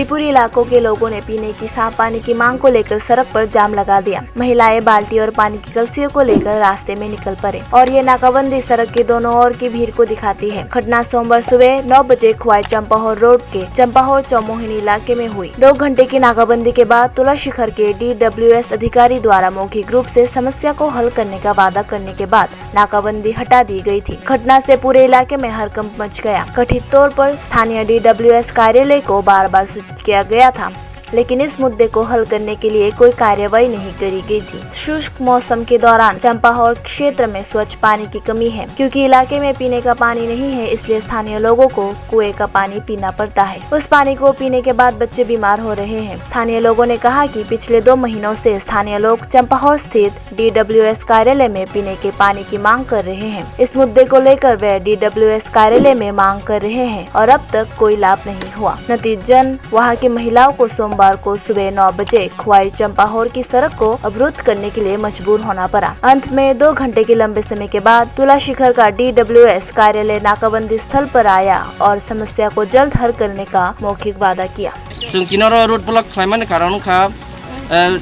त्रिपुरी इलाकों के लोगों ने पीने की साफ पानी की मांग को लेकर सड़क पर जाम लगा दिया। महिलाएं बाल्टी और पानी की कलसियों को लेकर रास्ते में निकल पड़े और ये नाकाबंदी सड़क के दोनों ओर की भीड़ को दिखाती है। घटना सोमवार सुबह 9 बजे खुआई चंपाहोर रोड के चंपाहोर चौमोहिनी इलाके में हुई। 2 घंटे की नाकाबंदी के बाद तुला शिखर के DWS अधिकारी द्वारा मौखिक रूप से समस्या को हल करने का वादा करने के बाद नाकाबंदी हटा दी गई थी। घटना से पूरे इलाके में हड़कंप मच गया। कथित तौर पर स्थानीय DWS कार्यालय को बार-बार सूचित किया गया था, लेकिन इस मुद्दे को हल करने के लिए कोई कार्रवाई नहीं करी गई थी। शुष्क मौसम के दौरान चंपाहोर क्षेत्र में स्वच्छ पानी की कमी है, क्योंकि इलाके में पीने का पानी नहीं है, इसलिए स्थानीय लोगों को कुएं का पानी पीना पड़ता है। उस पानी को पीने के बाद बच्चे बीमार हो रहे हैं। स्थानीय लोगों ने कहा कि पिछले 2 महीनों से स्थानीय लोग चंपाहोर स्थित DWS कार्यालय में पीने के पानी की मांग कर रहे हैं। इस मुद्दे को लेकर वे DWS कार्यालय में मांग कर रहे हैं और अब तक कोई लाभ नहीं हुआ। नतीजतन वहाँ की महिलाओं को सोमवार को सुबह 9 बजे खुआई चंपाहोर की सड़क को अवरुद्ध करने के लिए मजबूर होना पड़ा। अंत में 2 घंटे के लंबे समय के बाद तुला शिखर का DWS कार्यालय नाकाबंदी स्थल पर आया और समस्या को जल्द हल करने का मौखिक वादा किया। जों किनारा रोड ब्लॉक खालामनायनि खारन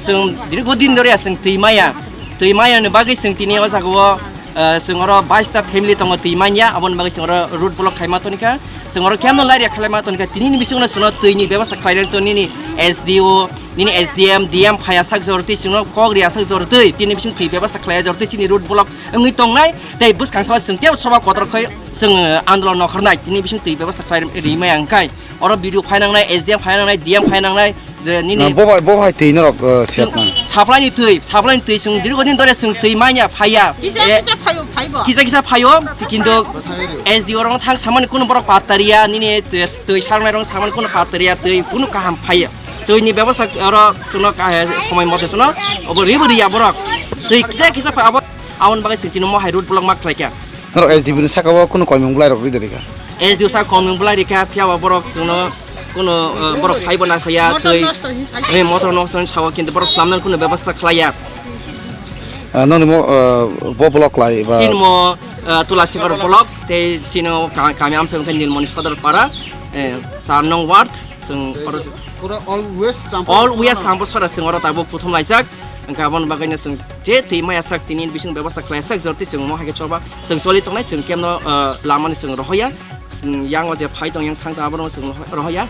जों दीर्घ दिन धरे जों दैमायानो बागै जों दिनै जागायाव जों 22टा फेमिलि दङ दैमाया आबन बागै जों रोड ब्लॉक खालामनायनिखा जों केमन लायरा खालामनायनिखा दिनैनि बिसङावनो जों दैनि बेबस्था खालामनायनि SDO निनी SDM DM फाया साक जरती जों कग्रिया साक जरती दिनै बिसङ दै बेबस्था खालाया जरती दिनै रोड ब्लॉक ओंगै दंनाय दै बुसखांखाला जों तेव सभा कदरखै जों आन्दोलन नखरनाय दिनै बिसङ दै बेबस्था खालाम दैमाया अंखाय और भिडिअ फायनांनाय SDM फायनांनाय DM फायनांनाय निनी बहाय दै नरक सेतना साप्लायनि दै जों दीर्घ दिन धरे जों दैमाया फाया किसा फायो किन्तु SDO रं थां सामान कुनु बरक पातारिया निनी दै सारनाय रं सामान कुनु पातारिया दै कुनु काहाम फायो दैनि बेबस्था र जोंनो समय मथे जोंनो अब रिबरिया बरक दै किसा फाबो आवन बागै सिटिनो महाय रोड ब्लॉक मा खालायका नरक SDB नि साकाव कुनु कयमंगलाय रक रिदरिका SDO सा कयमंगलाय रिका फियावा बरक जोंनो कुनु बरक फाइबना फैया दै मटर नक्सन सावा किन्तु बरक सामनान कुनु बेबस्था खालाया ननिमो ब्लॉक लाय बा सिनमो तुलासिगर ब्लॉक ते सिनो कामी आमसों निलमनि सदर पारा 4 नং वार्ड जों ऑल वेस्ट सामबसरा जों ताबो प्रथम लायजाक गाबन बागैनो जों जे दैमाया साक दिनै बिसं बेबस्था खालायसाक जरति जों महागे चबा जों सलि तंनाय जों केमनो लामानि जों रहया yang aja fight yang thang ta barong sung rohya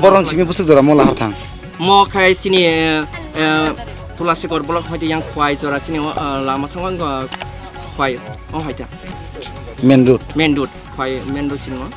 borong simi busuk jora mola har thang mo khai sini Tulasikor blok hoite yang khwai jora sini lama thang khwai haita main road khwai main road sini